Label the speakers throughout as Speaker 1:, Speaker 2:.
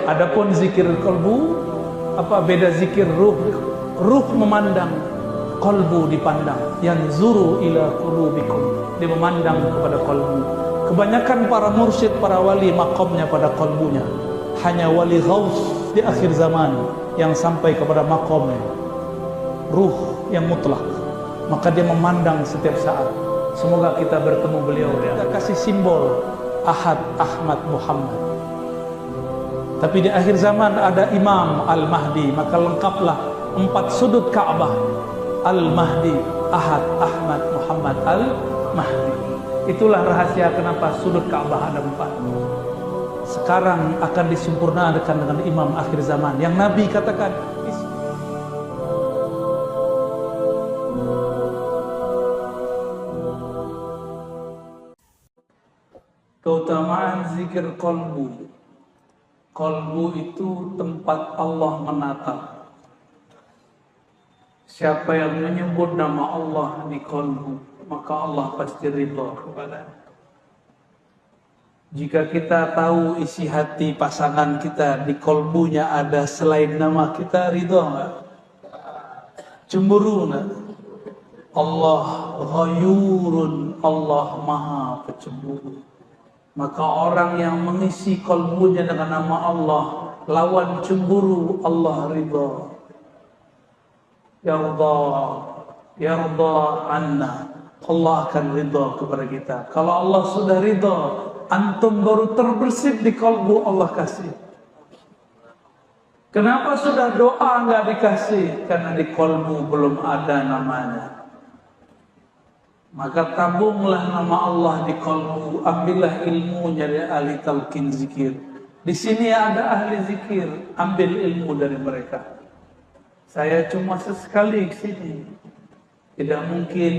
Speaker 1: Adapun zikir kalbu, apa beda zikir ruh? Ruh memandang, kalbu dipandang. Yanzuru ila qulubikum, dia memandang kepada kalbu. Kebanyakan para mursyid, para wali makamnya pada kalbunya. Hanya wali ghaus di akhir zaman yang sampai kepada makamnya ruh yang mutlak, maka dia memandang setiap saat. Semoga kita bertemu beliau. Kita kasih simbol Ahad, Ahmad, Muhammad. Tapi di akhir zaman ada Imam Al-Mahdi, maka lengkaplah 4 sudut Ka'bah: Al-Mahdi, Ahad, Ahmad, Muhammad, Al-Mahdi. Itulah rahasia kenapa sudut Ka'bah ada 4. Sekarang akan disempurnakan dengan Imam akhir zaman yang Nabi katakan, keutamaan zikir qalbu. Qalbu itu tempat Allah menatap. Siapa yang menyebut nama Allah di qalbu, maka Allah pasti ridha kepadanya. Jika kita tahu isi hati pasangan kita di qalbunya ada selain nama kita, ridha enggak? Cemburu enggak? Allah ghayurun, Allah maha pencemburu. Maka orang yang mengisi kalbunya dengan nama Allah, lawan cemburu, Allah ridha. Yarda anna, Allah akan ridha kepada kita. Kalau Allah sudah ridha, antum baru terbersih di kalbu, Allah kasih. Kenapa sudah doa enggak dikasih? Karena di kalbu belum ada namanya. Maka tabunglah nama Allah di kalbu, ambillah ilmunya dari ahli talqin zikir. Di sini ada ahli zikir, ambil ilmu dari mereka. Saya cuma sesekali ke sini, tidak mungkin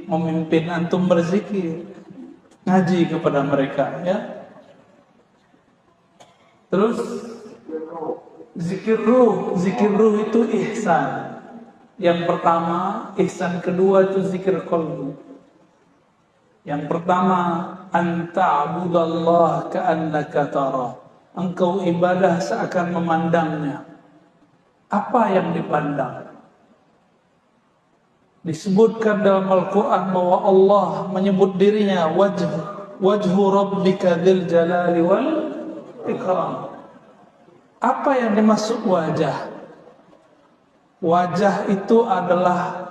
Speaker 1: memimpin antum berzikir. Ngaji kepada mereka, ya. Terus zikir ruh itu ihsan. Yang pertama, ihsan kedua itu zikir qalbu. Yang pertama, anta'budallah ka'annaka tara. Engkau ibadah seakan memandangnya. Apa yang dipandang? Disebutkan dalam Al-Quran bahwa Allah menyebut dirinya wajhu rabbika dzil jalali wal ikram. Apa yang dimaksud wajah? Wajah itu adalah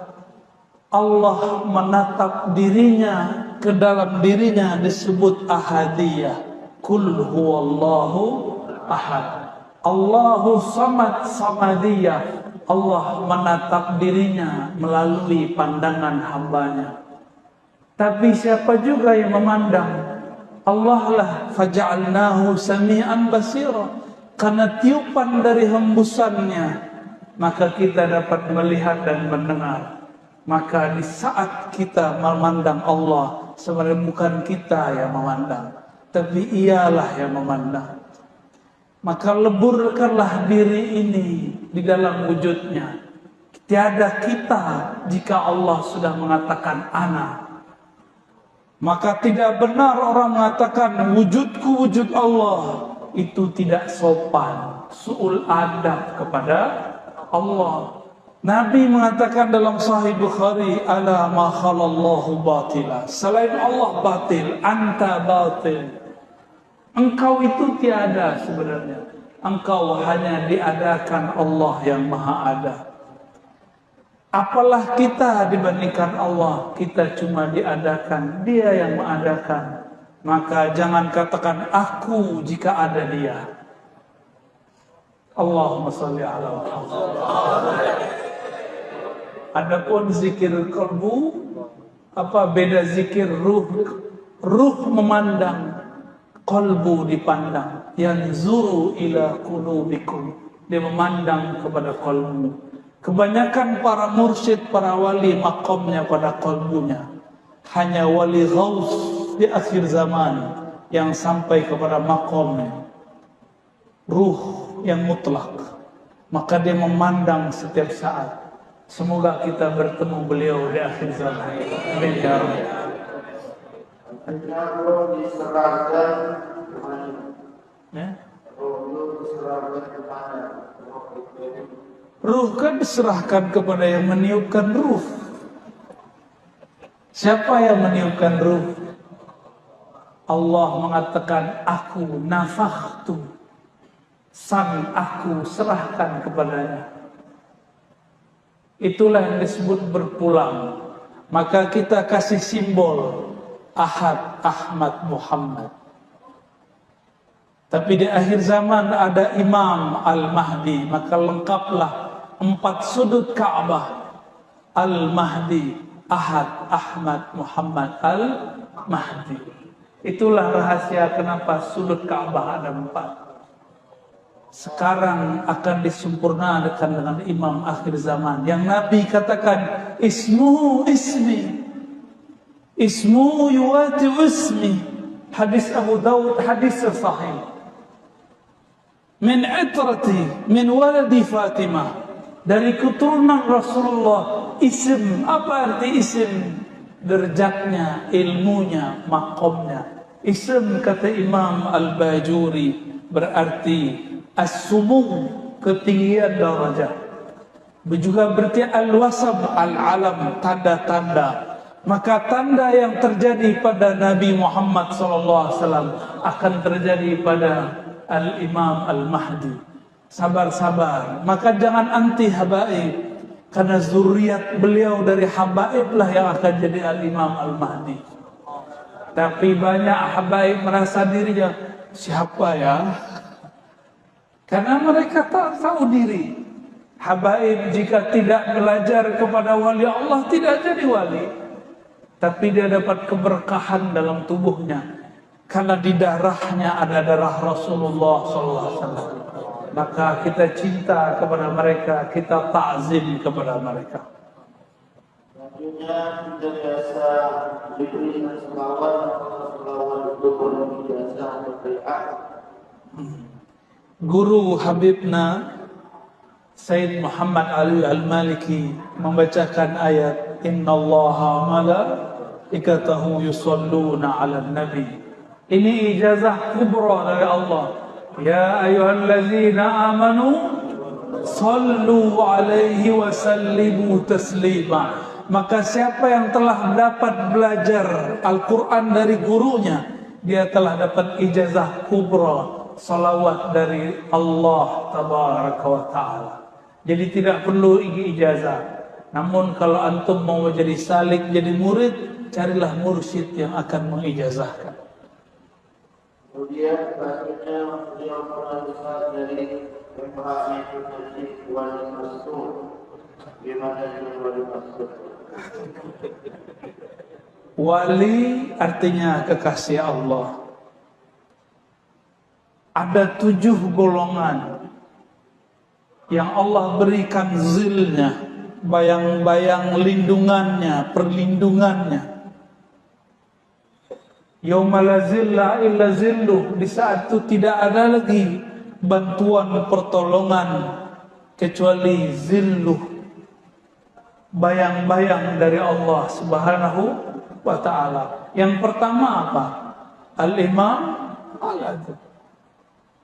Speaker 1: Allah menatap dirinya, ke dalam dirinya disebut ahadiyah. Kul huwallahu ahad. Allahu samad samadiyah. Allah menatap dirinya melalui pandangan hambanya. Tapi siapa juga yang memandang? Allah lah. Faja'alnahu sami'an basira. Karena tiupan dari hembusannya, maka kita dapat melihat dan mendengar. Maka di saat kita memandang Allah, sebenarnya bukan kita yang memandang, tapi ialah yang memandang. Maka leburkanlah diri ini di dalam wujudnya. Tiada kita jika Allah sudah mengatakan ana. Maka tidak benar orang mengatakan wujudku wujud Allah. Itu tidak sopan, su'ul adab kepada Allah. Nabi mengatakan dalam Sahih Bukhari, ala ma khalallahu batila. Selain Allah batil, anta batil. Engkau itu tiada sebenarnya. Engkau hanya diadakan Allah yang maha ada. Apalah kita dibandingkan Allah? Kita cuma diadakan, Dia yang mengadakan. Maka jangan katakan aku jika ada Dia. Allahumma shalli ala Muhammad. Adapun zikir kalbu, apa beda zikir ruh? Ruh memandang, kalbu dipandang. Yanzuru ila qulubikum, dia memandang kepada kalbu. Kebanyakan para mursyid, para wali makamnya pada kalbunya. Hanya wali ghaus di akhir zaman yang sampai kepada makamnya ruh yang mutlak, maka dia memandang setiap saat. Semoga kita bertemu beliau di akhir zaman. Amin ya Rabbi. diserahkan kemana? Ya? Ruh kan diserahkan kepada yang meniupkan ruh. Siapa yang meniupkan ruh? Allah mengatakan, aku nafakhtu, sang aku serahkan kepadanya. Itulah yang disebut berpulang. Maka kita kasih simbol Ahad, Ahmad, Muhammad. Tapi di akhir zaman ada Imam Al-Mahdi, maka lengkaplah 4 sudut Ka'bah. Al-Mahdi, Ahad, Ahmad, Muhammad, Al-Mahdi. Itulah rahasia kenapa sudut Ka'bah ada 4. Sekarang akan disempurnakan dengan Imam akhir zaman yang Nabi katakan, ismu ismi, ismu yuwati ismi. Hadis Abu Dawud, hadis sahih. Min itrati, min waladi Fatimah, dari keturunan Rasulullah. Isim, apa arti isim? Derajatnya, ilmunya, makomnya. Isim kata Imam Al-Bajuri berarti as-sumu, ketinggian darajat. Juga berarti al-wasab, al-alam, tanda-tanda. Maka tanda yang terjadi pada Nabi Muhammad SAW akan terjadi pada Al-Imam Al-Mahdi. Sabar-sabar. Maka jangan anti habaib. Karena zuriat beliau dari habaib lah yang akan jadi Al-Imam Al-Mahdi. Tapi banyak habaib merasa dirinya, siapa ya? Karena mereka tak tahu diri. Habaib jika tidak belajar kepada wali Allah tidak jadi wali. Tapi dia dapat keberkahan dalam tubuhnya. Karena di darahnya ada darah Rasulullah SAW. Maka kita cinta kepada mereka, kita ta'zim kepada mereka.
Speaker 2: Selanjutnya kita biasa diberikan selawat untuk berbiasa berdoa.
Speaker 1: Guru Habibna Sayyid Muhammad Ali Al-Maliki membacakan ayat innallaha malaikatahu yusalluna 'alan nabi. Ini ijazah kubra dari Allah. Ya ayyuhallazina amanu sallu 'alaihi wa sallimu taslima. Maka siapa yang telah dapat belajar Al-Qur'an dari gurunya, dia telah dapat ijazah kubra, salawat dari Allah tabaraka wa ta'ala. Jadi tidak perlu ijazah. Namun kalau antum mau jadi salik, jadi murid, carilah mursyid yang akan mengijazahkan.
Speaker 2: Kemudian selanjutnya beliau pernah dengar dari MHM Masjid Wali Masud. Gimana dengan Wali Masud?
Speaker 1: Wali artinya kekasih Allah. Ada 7 golongan yang Allah berikan zilnya, bayang-bayang lindungannya, perlindungannya. Yauma la zilla illa zilluh, di saat itu tidak ada lagi bantuan pertolongan kecuali zilluh, bayang-bayang dari Allah Subhanahu wa ta'ala. Yang pertama apa? Al-Imam Al-Adil.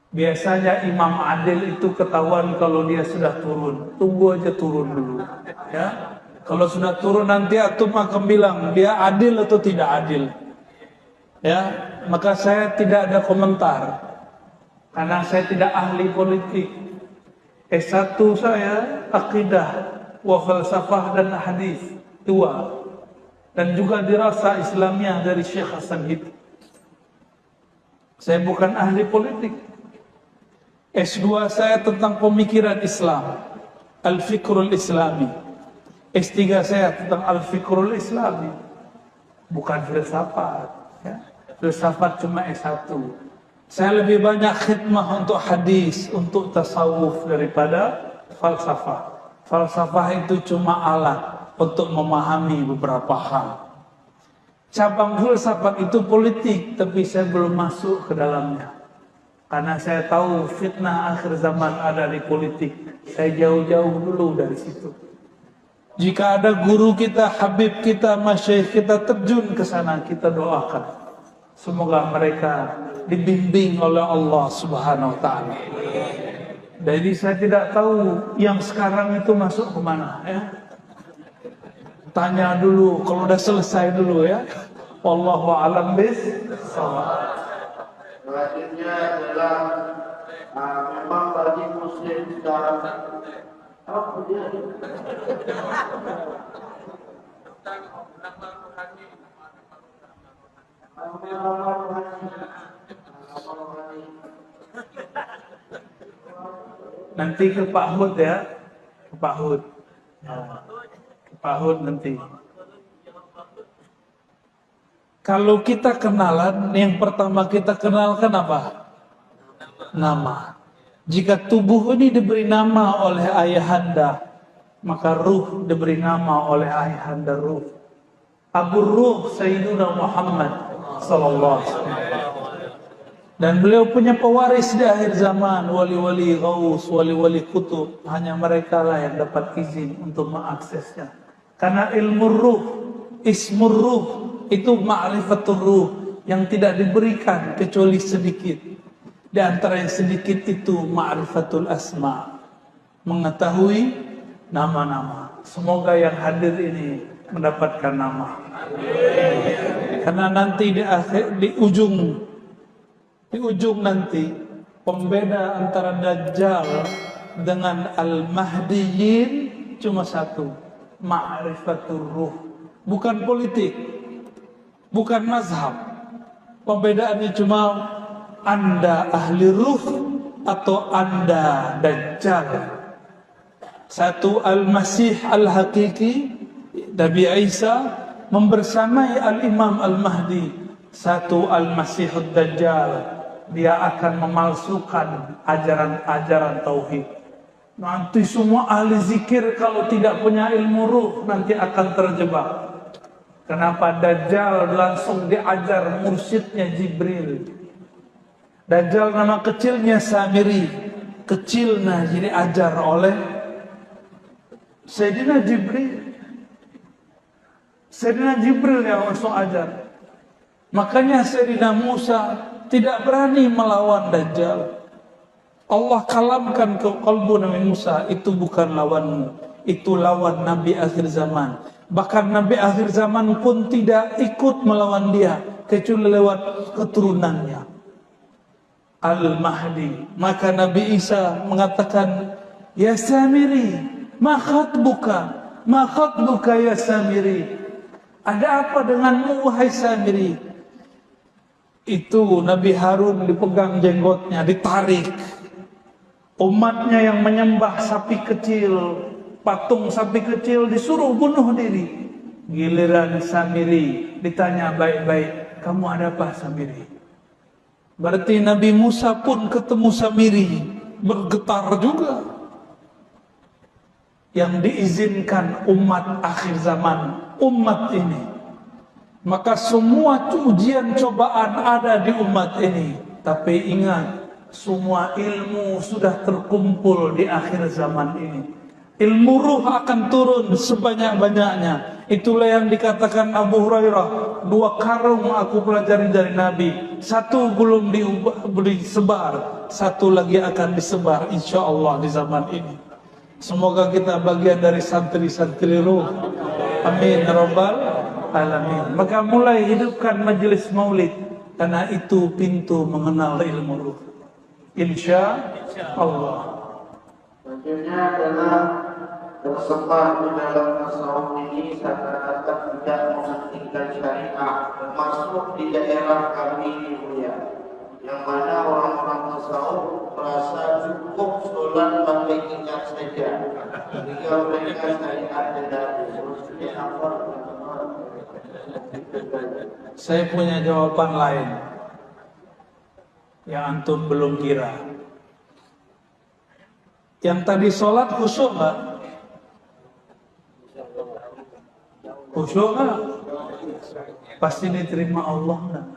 Speaker 1: Biasanya imam adil itu ketahuan kalau dia sudah turun. Tunggu aja turun dulu, ya. Kalau sudah turun nanti antum akan bilang dia adil atau tidak adil. Ya, maka saya tidak ada komentar karena saya tidak ahli politik. S1 saya akidah wa falsafah dan hadis 2 dan juga dirasa Islamiyah dari Syekh Hasan Hid. Saya bukan ahli politik. S2 saya tentang pemikiran Islam, Al-Fikrul Islami. S3 saya tentang Al-Fikrul Islami, bukan filsafat. Ya. Filsafat cuma S1. Saya lebih banyak khidmah untuk hadis, untuk tasawuf daripada falsafah. Falsafah itu cuma alat untuk memahami beberapa hal. Cabang filsafat itu politik, tapi saya belum masuk ke dalamnya. Karena saya tahu fitnah akhir zaman ada di politik. Saya jauh-jauh dulu dari situ. Jika ada guru kita, habib kita, masyayikh kita terjun ke sana, kita doakan. Semoga mereka dibimbing oleh Allah Subhanahu wa ta'ala. Jadi saya tidak tahu yang sekarang itu masuk kemana ya. Tanya dulu kalau udah selesai dulu ya. Wallahu a'lam bishawab.
Speaker 2: Selanjutnya adalah memang bagi muslim sekarang apa dia?
Speaker 1: Nanti ke Pak Hud ya, ke Pak Hud. Ke Pak Hud nanti. Kalau kita kenalan, yang pertama kita kenalkan apa? Nama. Jika tubuh ini diberi nama oleh ayahanda, maka ruh diberi nama oleh ayahanda ruh. Abu Ruh Sayyiduna Muhammad sallallahu alaihi wasallam. Dan beliau punya pewaris di akhir zaman, wali-wali ghaus, wali-wali kutub. Hanya mereka lah yang dapat izin untuk mengaksesnya. Karena ilmu ruh, ismur ruh, itu ma'rifatul ruh yang tidak diberikan kecuali sedikit. Di antara yang sedikit itu ma'rifatul asma, mengetahui nama-nama. Semoga yang hadir ini mendapatkan nama. Karena nanti di ujung nanti pembeda antara Dajjal dengan Al-Mahdiyin cuma satu, ma'rifatul ruh. Bukan politik, bukan mazhab. Pembedaannya cuma Anda ahli ruh atau Anda Dajjal. Satu Al-Masih Al-Hakiki, Nabi Isa membersamai Al-Imam Al-Mahdi. Satu Al-Masihud Dajjal, dia akan memalsukan ajaran-ajaran tauhid. Nanti semua ahli zikir kalau tidak punya ilmu ruh nanti akan terjebak. Kenapa? Dajjal langsung diajar mursyidnya Jibril. Dajjal nama kecilnya Samiri, kecilnya jadi ajar oleh Sayyidina Jibril. Sayyidina Jibril yang langsung ajar. Makanya Sayyidina Musa tidak berani melawan Dajjal. Allah kalamkan ke kalbu Nabi Musa, itu bukan lawanmu, itu lawan Nabi akhir zaman. Bahkan Nabi akhir zaman pun tidak ikut melawan dia, kecuali lewat keturunannya Al-Mahdi. Maka Nabi Isa mengatakan, Ya Samiri, ma khatbuka ya Samiri. Ada apa denganmu wahai Samiri? Itu Nabi Harun dipegang jenggotnya, ditarik. Umatnya yang menyembah sapi kecil, patung sapi kecil disuruh bunuh diri. Giliran Samiri ditanya baik-baik, kamu ada apa Samiri? Berarti Nabi Musa pun ketemu Samiri, bergetar juga. Yang diizinkan umat akhir zaman, umat ini. Maka semua ujian cobaan ada di umat ini. Tapi ingat, semua ilmu sudah terkumpul di akhir zaman ini. Ilmu ruh akan turun sebanyak-banyaknya. Itulah yang dikatakan Abu Hurairah, 2 karung aku pelajari dari Nabi. 1 belum disebar, 1 lagi akan disebar insya Allah di zaman ini. Semoga kita bagian dari santri-santri ruh. Amin rabbal alamin. Maka mulai hidupkan majelis maulid, karena itu pintu mengenal ilmu ruh. Insya Allah.
Speaker 2: Selanjutnya adalah tersebar di dalam tasawuf ini seakan-akan tidak mementingkan syariah, termasuk di daerah kami ini Buya, yang mana orang-orang tasawuf merasa cukup sholat pakai ingat saja, jika mereka syariat tidak diuruskan apa.
Speaker 1: Saya punya jawaban lain yang antum belum kira. Yang tadi sholat khusyuk nggak? Khusyuk nggak? Pasti diterima Allah nggak?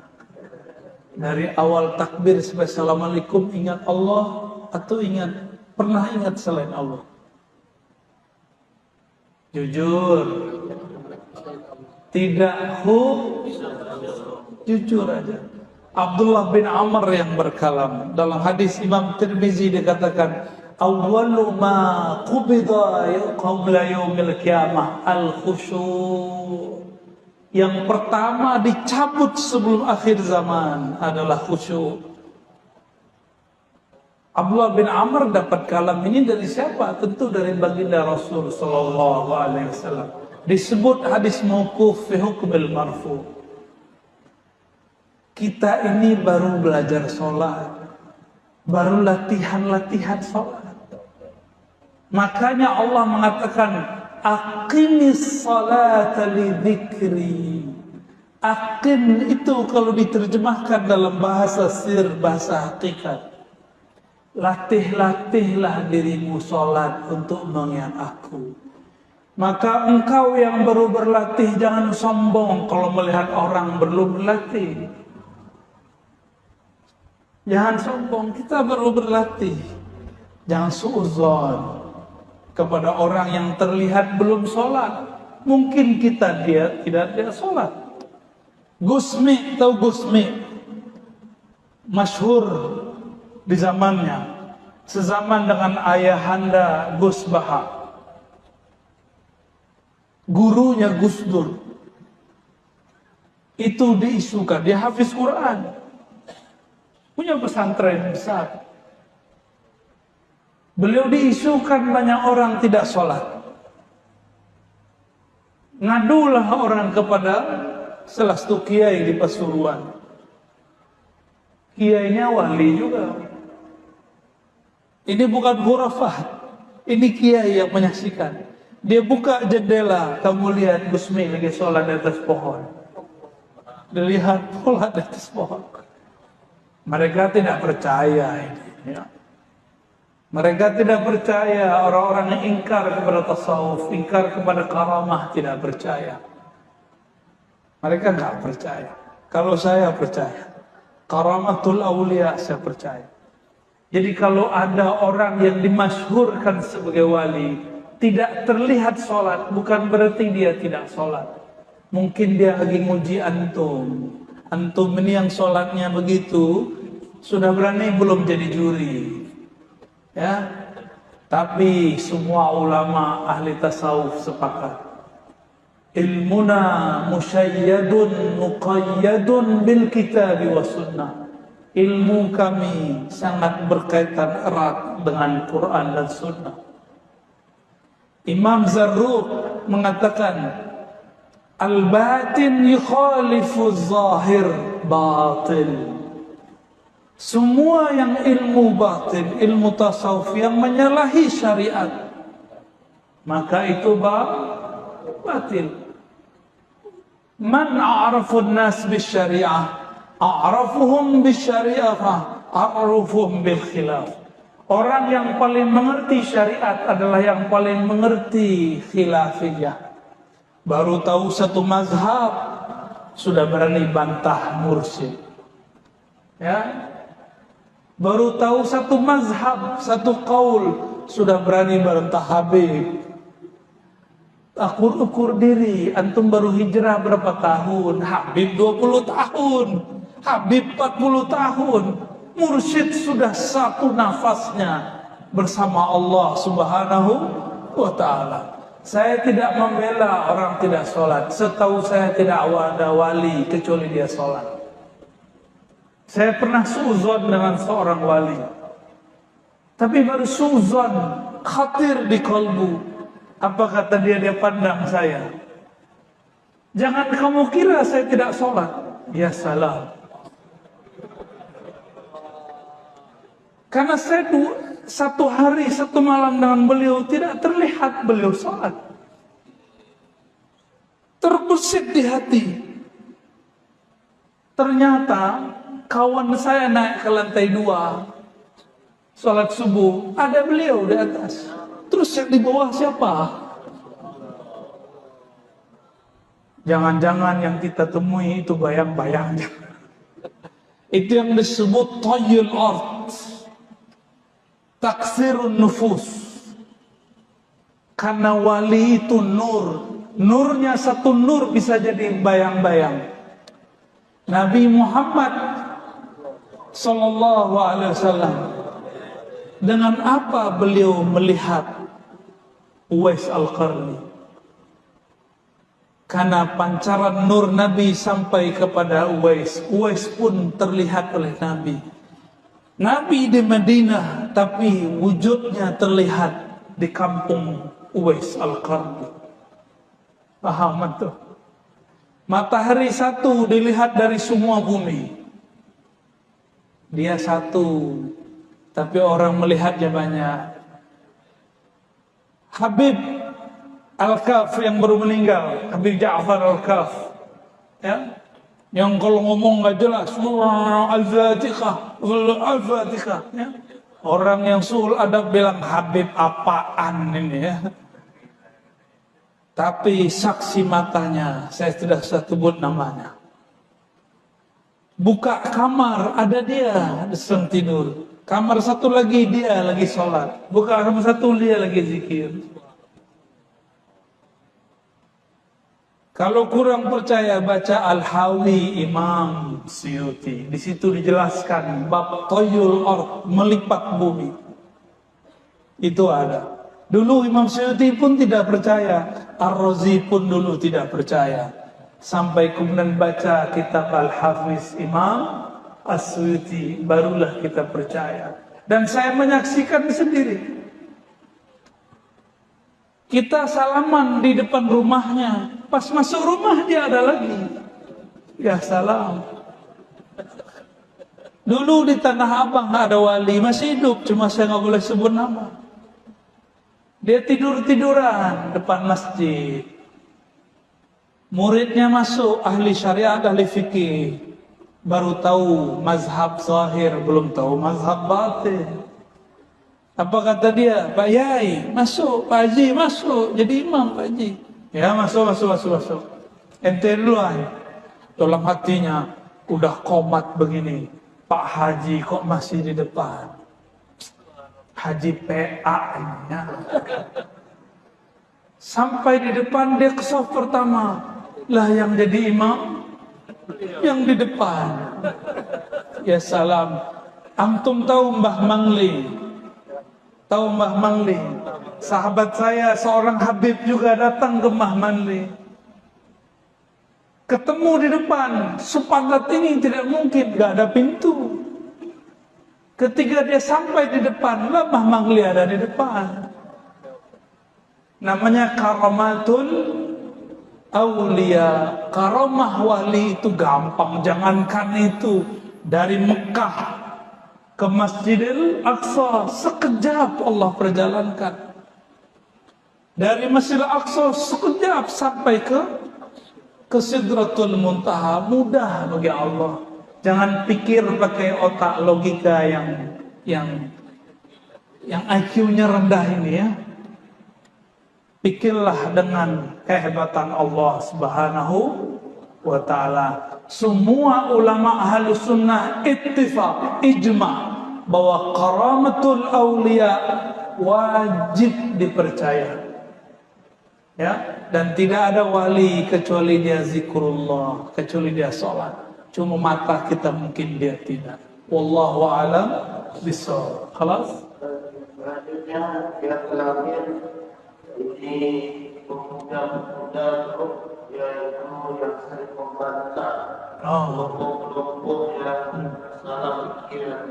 Speaker 1: Dari awal takbir sampai assalamualaikum ingat Allah atau pernah ingat selain Allah? Jujur. Tidak jujur aja. Abdullah bin Amr yang berkalam dalam hadis Imam Tirmizi dikatakan awwalu ma qubida qabla yaumil qiyamah al-khusyu'. Yang pertama dicabut sebelum akhir zaman adalah khusyuk. Abdullah bin Amr dapat kalam ini dari siapa? Tentu dari baginda Rasul sallallahu alaihi wasallam. Disebut hadis mauquf fi hukmil marfu. Kita ini baru belajar sholat, baru latihan sholat. Makanya Allah mengatakan aqimis salata li dzikri. Aqim itu kalau diterjemahkan dalam bahasa sir, bahasa hakikat, latihlah dirimu sholat untuk mengingat aku. Maka engkau yang baru berlatih jangan sombong kalau melihat orang belum berlatih. Jangan sombong, kita baru berlatih. Jangan suudzon kepada orang yang terlihat belum sholat. Mungkin dia tidak sholat. Gusmi, tahu Gusmi? Masyhur di zamannya, sezaman dengan ayahanda Gus Baha, gurunya Gus Dur. Itu diisukan, dia hafiz Quran, punya pesantren besar. Beliau diisukan banyak orang tidak sholat. Ngadulah orang kepada salah satu kiai di Pasuruan. Kiainya wali juga. Ini bukan khurafat, ini kiai yang menyaksikan. Dia buka jendela, kamu lihat Gusmi lagi sholat di atas pohon. Dilihat pola di atas pohon. Mereka tidak percaya ini. Ya. Mereka tidak percaya, orang-orang yang ingkar kepada tasawuf, ingkar kepada karamah, tidak percaya. Mereka nggak percaya. Kalau saya percaya, karamatul awliya saya percaya. Jadi kalau ada orang yang dimasyhurkan sebagai wali, tidak terlihat sholat, bukan berarti dia tidak sholat. Mungkin dia lagi nguji antum. Antum ini yang sholatnya begitu, sudah berani belum jadi juri. Ya, tapi semua ulama ahli tasawuf sepakat. Ilmuna musyayyadun muqayyadun bil kitabi wa sunnah. Ilmu kami sangat berkaitan erat dengan Quran dan Sunnah. Imam Zarruq mengatakan, al-batin yukhalifu zahir batil. Semua yang ilmu batin, ilmu tasawuf yang menyalahi syariat, maka itu batil. Man a'rafun nas bisyariah a'rafuhum bisyariah a'rafuhum bil khilaf. Orang yang paling mengerti syariat adalah yang paling mengerti khilafiyah. Baru tahu satu mazhab sudah berani bantah mursyid. Ya. Baru tahu satu mazhab, satu qaul sudah berani bantah Habib. Ukur diri, antum baru hijrah berapa tahun? Habib 20 tahun. Habib 40 tahun. Mursyid sudah satu nafasnya bersama Allah Subhanahu wa ta'ala. Saya tidak membela orang tidak sholat. Setahu saya tidak ada wali kecuali dia sholat. Saya pernah suuzon dengan seorang wali. Tapi baru suuzon, khatir di kalbu. Apa kata dia pandang saya? Jangan kamu kira saya tidak sholat. Ya salah. Karena saya satu hari, satu malam dengan beliau tidak terlihat beliau sholat. Terbesit di hati. Ternyata kawan saya naik ke lantai 2, sholat subuh, ada beliau di atas. Terus yang di bawah siapa? Jangan-jangan yang kita temui itu bayang-bayangnya. Itu yang disebut tayyul ard, taksirun nufus. Karena wali itu nur. Nurnya satu nur bisa jadi bayang-bayang. Nabi Muhammad sallallahu alaihi wasallam Dengan apa beliau melihat Uwais Al-Qarni? Karena pancaran nur Nabi sampai kepada Uwais. Uwais pun terlihat oleh Nabi. Nabi di Madinah, tapi wujudnya terlihat di kampung Uwais Al-Qarni. Paham tuh? Matahari satu dilihat dari semua bumi. Dia satu, tapi orang melihatnya banyak. Habib Al-Kaf yang baru meninggal, Habib Ja'far Al-Kaf, ya, yang kalau ngomong nggak jelas, Al-Fatihah, Al-Fatihah, ya. Orang yang suul adab bilang Habib apaan ini ya. Tapi saksi matanya, saya tidak usah sebut namanya. Buka kamar, ada dia sedang tidur. Kamar satu lagi dia lagi sholat. Buka kamar satu dia lagi zikir. Kalau kurang percaya baca Al-Hawi Imam Suyuti. Di situ dijelaskan bab toyul ard, melipat bumi. Itu ada. Dulu Imam Suyuti pun tidak percaya, Ar-Razi pun dulu tidak percaya. Sampai kemudian baca kitab Al-Hafiz Imam As-Suyuti, barulah kita percaya. Dan saya menyaksikan sendiri. Kita salaman di depan rumahnya, pas masuk rumah dia ada lagi. Ya salam. Dulu di Tanah Abang ada wali, masih hidup, cuma saya nggak boleh sebut nama. Dia tidur-tiduran depan masjid. Muridnya masuk, ahli syariat, ahli fikih. Baru tahu mazhab zahir, belum tahu mazhab batin. Apa kata dia? Pak Yai, masuk. Pak Haji, masuk. Jadi imam Pak Haji. Ya, masuk. Ente duluan. Dalam hatinya, udah komat begini. Pak Haji kok masih di depan? Haji PA ini ya. Sampai di depan dia ke saf pertama. Lah yang jadi imam yang di depan. Ya salam. Antum tahu Mbah Mangli? Tahu Mbah Mangli? Sahabat saya seorang Habib juga datang ke Mbah Mangli. Ketemu di depan. Sepakat ini tidak mungkin, gak ada pintu. Ketika dia sampai di depan, lah Mbah Mangli ada di depan. Namanya karamatul aulia. Karamah wali itu gampang, jangankan itu. Dari Mekah ke Masjidil Aqsa, sekejap Allah perjalankan. Dari Masjidil Aqsa, sekejap sampai ke Sidratul Muntaha. Mudah bagi Allah. Jangan pikir pakai otak logika yang IQ-nya rendah ini ya. Pikirlah dengan kehebatan Allah Subhanahu wa ta'ala. Semua ulama ahli sunnah ittifaq, ijma' bahwa karamatul awliya wajib dipercaya. Ya, dan tidak ada wali kecuali dia zikrullah, kecuali dia sholat. Cuma mata kita mungkin dia tidak. Wallahu a'lam bishawab. Khalas?
Speaker 2: Selanjutnya yang terakhir ini pemuda-pemuda yaitu yang sering membantah kelompok-kelompok yang salah pikiran.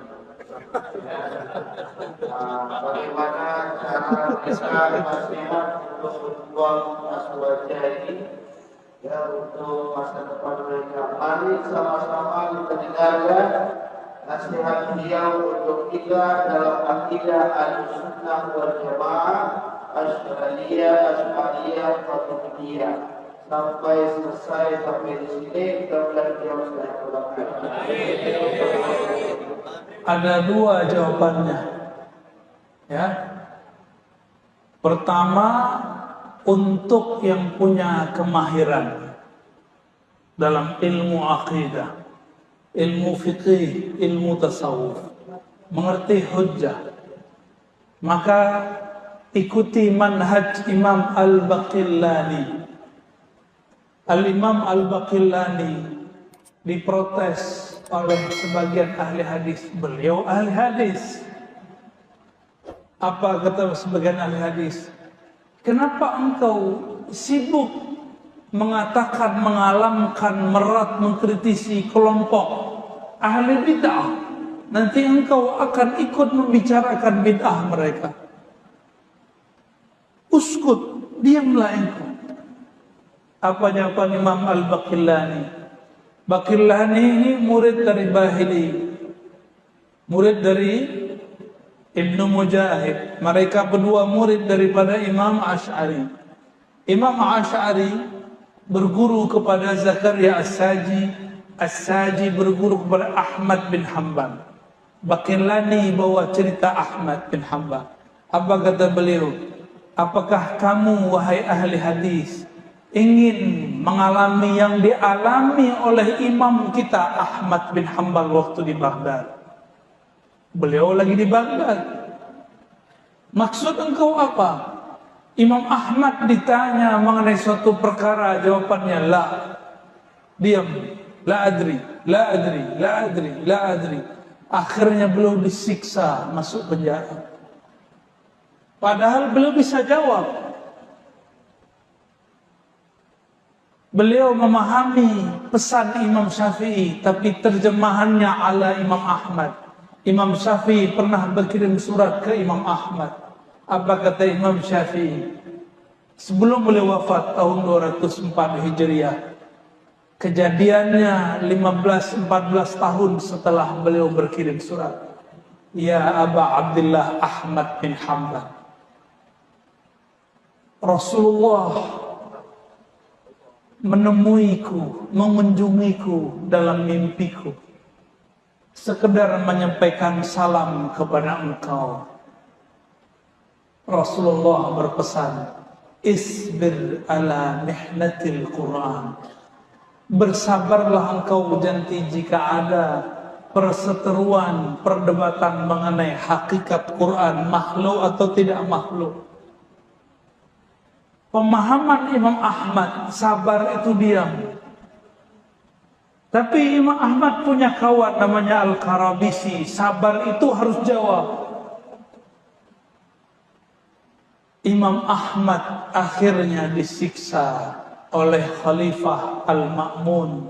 Speaker 2: Bagaimana cara mereka nasihat untuk berjuang aswaja ini? Ya, untuk masa depan mereka. Mari sama-sama kita dengarkan nasihat beliau untuk kita dalam akidah Ahlussunnah wal Jamaah, Asy'ariyah, Fatimiyah. Sampai selesai sampai di sini, mudah-mudahan beliau sudah pulang.
Speaker 1: Ada dua jawabannya. Ya. Pertama, untuk yang punya kemahiran dalam ilmu akidah, ilmu fikih, ilmu tasawuf, mengerti hujjah, maka ikuti manhaj Imam Al-Baqillani. Al-Imam Al-Baqillani diprotes oleh sebagian ahli hadis. Beliau ahli hadis. Apa kata sebagian ahli hadis? Kenapa engkau sibuk mengatakan, mengalamkan, merat, mengkritisi kelompok ahli bid'ah? Nanti engkau akan ikut membicarakan bid'ah mereka. Uskut, diamlah engkau. Apa jawaban Imam Al-Baqillani? Baqillani ini murid dari Bahili, murid dari Ibnu Mujahid. Mereka berdua murid daripada Imam Asy'ari. Imam Asy'ari berguru kepada Zakaria As-Saji. As-Saji berguru kepada Ahmad bin Hanbal. Baqillani bawa cerita Ahmad bin Hanbal. Apa kata beliau? Apakah kamu wahai ahli hadis ingin mengalami yang dialami oleh imam kita Ahmad bin Hanbal waktu di Baghdad? Beliau lagi di Baghdad. Maksud engkau apa? Imam Ahmad ditanya mengenai suatu perkara, jawabannya la. Diam. La adri, la adri, la adri, la adri. Akhirnya beliau disiksa, masuk penjara. Padahal beliau bisa jawab. Beliau memahami pesan Imam Syafi'i, tapi terjemahannya ala Imam Ahmad. Imam Syafi'i pernah berkirim surat ke Imam Ahmad. Apa kata Imam Syafi'i? Sebelum beliau wafat tahun 204 Hijriah. Kejadiannya 15-14 tahun setelah beliau berkirim surat. Ya Aba Abdullah Ahmad bin Hanbal, Rasulullah menemuiku, mengunjungiku dalam mimpiku, sekedar menyampaikan salam kepada engkau. Rasulullah berpesan, isbir ala mihnatil Quran. Bersabarlah engkau janti jika ada perseteruan, perdebatan mengenai hakikat Quran, makhluk atau tidak makhluk. Pemahaman Imam Ahmad, sabar itu diam. Tapi Imam Ahmad punya kawan namanya Al-Karabisi, sabar itu harus jawab. Imam Ahmad akhirnya disiksa oleh Khalifah Al-Ma'mun,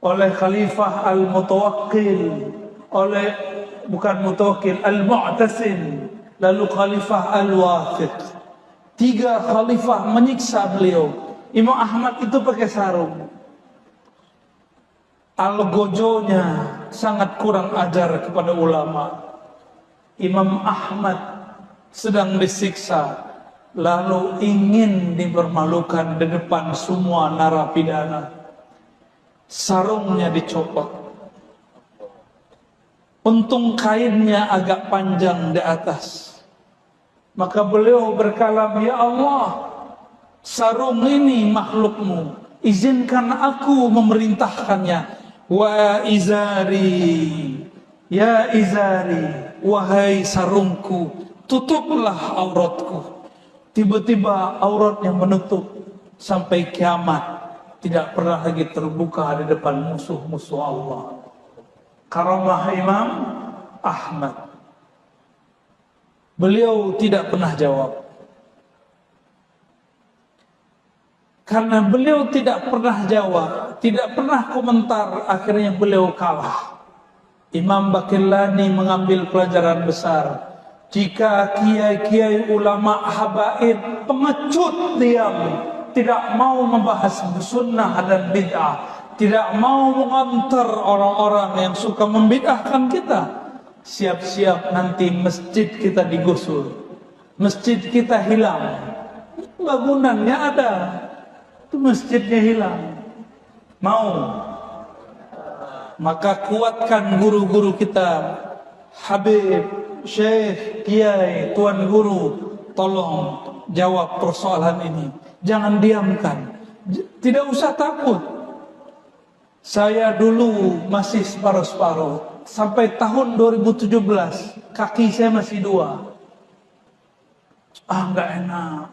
Speaker 1: oleh Khalifah Al-Mutawakkil, oleh Al-Mu'tasim, lalu Khalifah Al-Wathiq. 3 khalifah menyiksa beliau. Imam Ahmad itu pakai sarung. Algojonya sangat kurang ajar kepada ulama. Imam Ahmad sedang disiksa, lalu ingin dipermalukan di depan semua narapidana. Sarungnya dicopot. Untung kainnya agak panjang di atas. Maka beliau berkalam, ya Allah, sarung ini makhlukmu, izinkan aku memerintahkannya. Wa izari, ya izari, wahai sarungku, tutuplah auratku. Tiba-tiba auratnya menutup sampai kiamat, tidak pernah lagi terbuka di depan musuh-musuh Allah. Karamah Imam Ahmad. Beliau tidak pernah jawab. Karena beliau tidak pernah jawab, tidak pernah komentar, akhirnya beliau kalah. Imam Baqillani mengambil pelajaran besar. Jika kiai-kiai ulama habaib pengecut diam, tidak mau membahas sunnah dan bid'ah, tidak mau mengantar orang-orang yang suka membid'ahkan kita, siap-siap nanti masjid kita digusur, masjid kita hilang, bangunannya ada, itu masjidnya hilang. Mau? Maka kuatkan guru-guru kita, Habib, Syekh, Kiai, Tuan Guru, tolong jawab persoalan ini. Jangan diamkan. Tidak usah takut. Saya dulu masih separuh-separuh. Sampai tahun 2017, kaki saya masih 2. Enggak enak.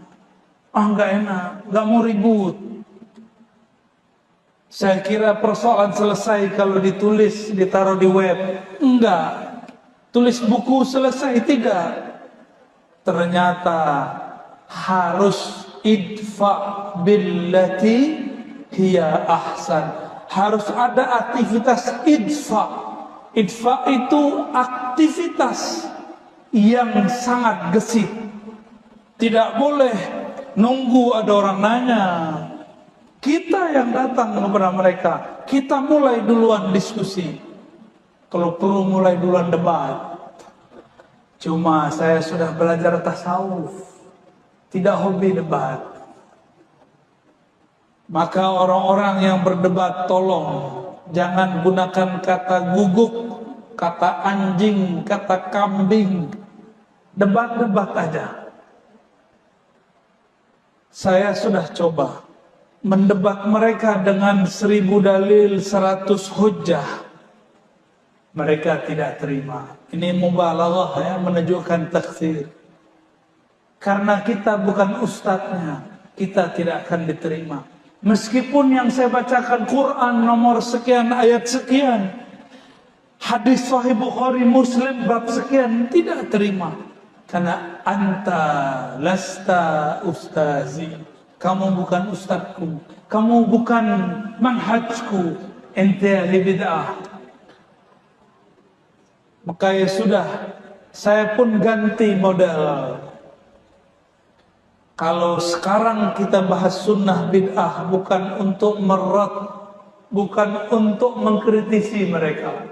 Speaker 1: Enggak enak. Enggak mau ribut. Saya kira persoalan selesai kalau ditulis, ditaruh di web. Enggak. Tulis buku selesai, tidak. ternyata harus idfa billati hiya ahsan. Harus ada aktivitas idfa. Idfa itu aktivitas yang sangat gesit. Tidak boleh nunggu ada orang nanya. Kita yang datang kepada mereka, kita mulai duluan diskusi. Kalau perlu mulai duluan debat. Cuma saya sudah belajar tasawuf, tidak hobi debat. Maka orang-orang yang berdebat tolong jangan gunakan kata guguk, kata anjing, kata kambing. Debat-debat aja. Saya sudah coba mendebat mereka dengan 1000 dalil, 100 hujjah. Mereka tidak terima. Ini mubalaghah ya, menunjukkan taksir. Karena kita bukan ustadznya, kita tidak akan diterima. Meskipun yang saya bacakan Quran nomor sekian, ayat sekian, hadis Sahih Bukhari Muslim bab sekian, tidak terima. Karena anta lasta ustazi, kamu bukan ustadzku, kamu bukan manhajku, ente ahli bid'ah. Maka ya sudah, saya pun ganti model. Kalau sekarang kita bahas sunnah bid'ah bukan untuk bukan untuk mengkritisi mereka.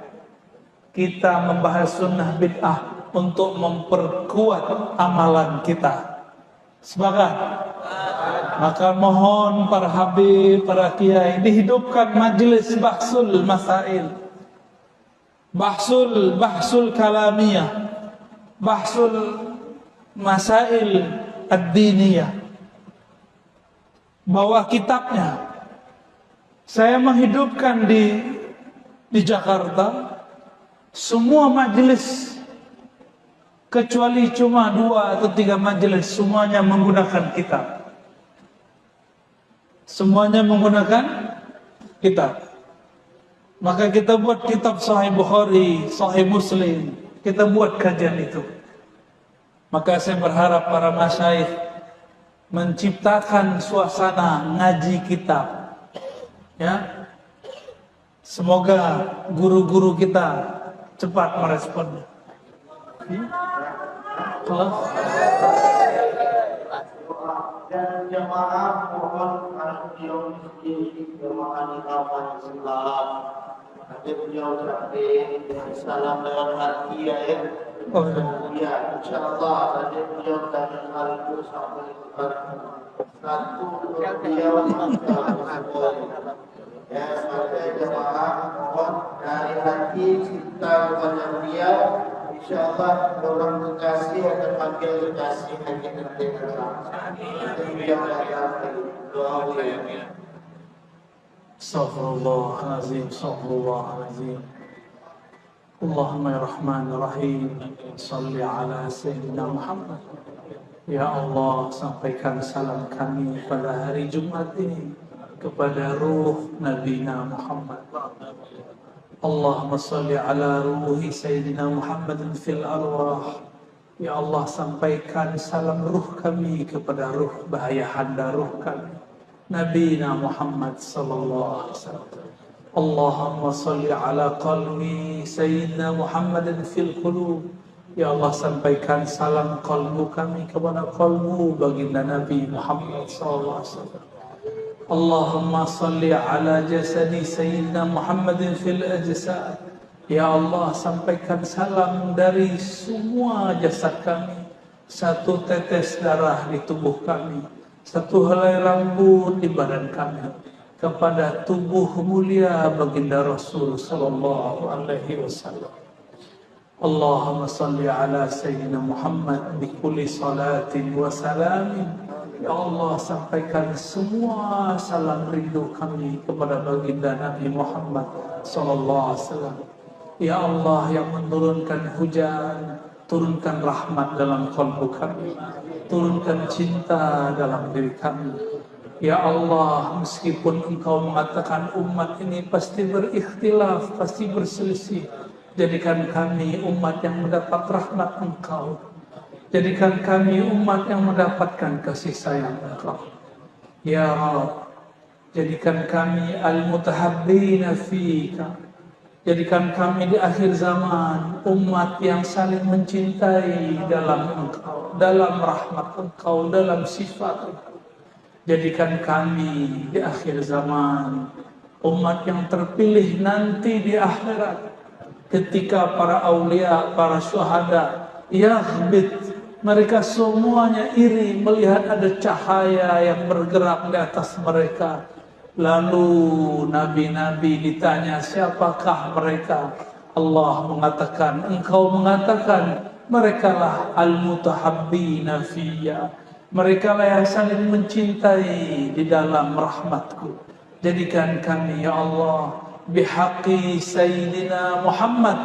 Speaker 1: Kita membahas sunnah bid'ah untuk memperkuat amalan kita. Sepakat? Maka mohon para habib, para kiai, dihidupkan majelis bahsul masail. Bahsul kalamiyah. Bahsul masail ad-diniyah. Bawa kitabnya. Saya menghidupkan di Jakarta semua majelis kecuali cuma 2 atau 3 majelis, semuanya menggunakan kitab. Semuanya menggunakan kitab. Maka kita buat kitab Sahih Bukhari, Sahih Muslim. Kita buat kajian itu. Maka saya berharap para masyayikh menciptakan suasana ngaji kitab. Ya. Semoga guru-guru kita cepat meresponnya.
Speaker 2: Dan jemaah mohon kalau beliau miskin, jemaah di kawan Islam, ada beliau capek, salam lewat hati ya. Ya, insyaAllah ada beliau dari hal itu sampai satu beliau ya, pada jemaah mohon dari hati cinta kepada beliau. InsyaAllah orang Bekasi akan panggil Bekasi hanya nanti beliau datang doa beliau.
Speaker 1: Astaghfirullahaladzim, astaghfirullahaladzim. Allahumma ya Rahman ya Rahim, salli ala Sayyidina Muhammad. Ya Allah, sampaikan salam kami pada hari Jumat ini kepada ruh Nabi Muhammad. Allahumma salli ala ruhi Sayyidina Muhammadin fil arwah. Ya Allah, sampaikan salam ruh kami kepada ruh bahayahanda ruh kami, Nabi Muhammad sallallahu alaihi wasallam. Allahumma salli ala qalbi Sayyidina Muhammadin fil qulub. Ya Allah, sampaikan salam qalbu kami kepada qalbu baginda Nabi Muhammad sallallahu alaihi wasallam. Allahumma salli ala jasadi Sayyidina Muhammadin fil ajsad. Ya Allah, sampaikan salam dari semua jasad kami, satu tetes darah di tubuh kami, satu helai rambut di badan kami, kepada tubuh mulia baginda Rasul sallallahu alaihi wasallam. Allahumma salli ala Sayyidina Muhammad bi kulli salatin wa salamin. Ya Allah, sampaikan semua salam rindu kami kepada baginda Nabi Muhammad sallallahu alaihi wasallam. Ya Allah yang menurunkan hujan, turunkan rahmat dalam kalbu kami, turunkan cinta dalam diri kami. Ya Allah, meskipun Engkau mengatakan umat ini pasti berikhtilaf, pasti berselisih, jadikan kami umat yang mendapat rahmat Engkau. Jadikan kami umat yang mendapatkan kasih sayang Engkau. Ya Rabb, jadikan kami al-mutahabbina fika. Jadikan kami di akhir zaman umat yang saling mencintai dalam Engkau, dalam rahmat Engkau, dalam sifat Engkau. Jadikan kami di akhir zaman umat yang terpilih nanti di akhirat, ketika para aulia, para syuhada yaghbit, mereka semuanya iri melihat ada cahaya yang bergerak di atas mereka. Lalu nabi-nabi ditanya, siapakah mereka? Allah mengatakan, Engkau mengatakan, merekalah al-mutahabbina fiyya. Merekalah yang saling mencintai di dalam rahmatku. Jadikan kami ya Allah bihaqqi Sayyidina Muhammad,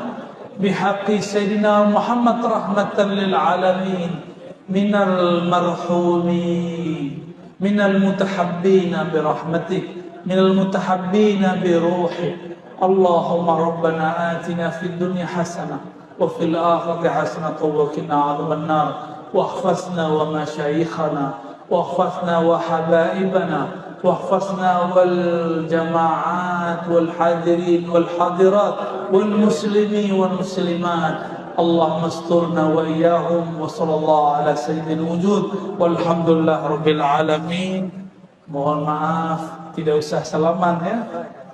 Speaker 1: bihaqqi Sayyidina Muhammad rahmatan lil alamin, minal marhumin, minal mutahabbina birahmatik, minal mutahabbina biruhik. Allahumma rabbana atina fid dunya hasanah wa fil akhirati hasanah wa qina adzaban nar. واحفظنا ومشايخنا واحفظنا وحبائبنا واحفظنا والجماعات والحاضرين والحاضرات والمسلمين والمسلمات. اللهم استرنا وإياهم وصلى الله على سيد الوجود والحمد لله رب العالمين. Mohon maaf, tidak usah salaman ya,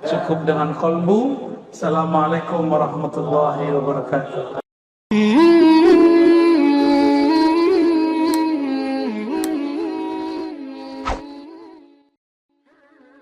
Speaker 1: cukup dengan qalbu. Assalamualaikum warahmatullahi wabarakatuh.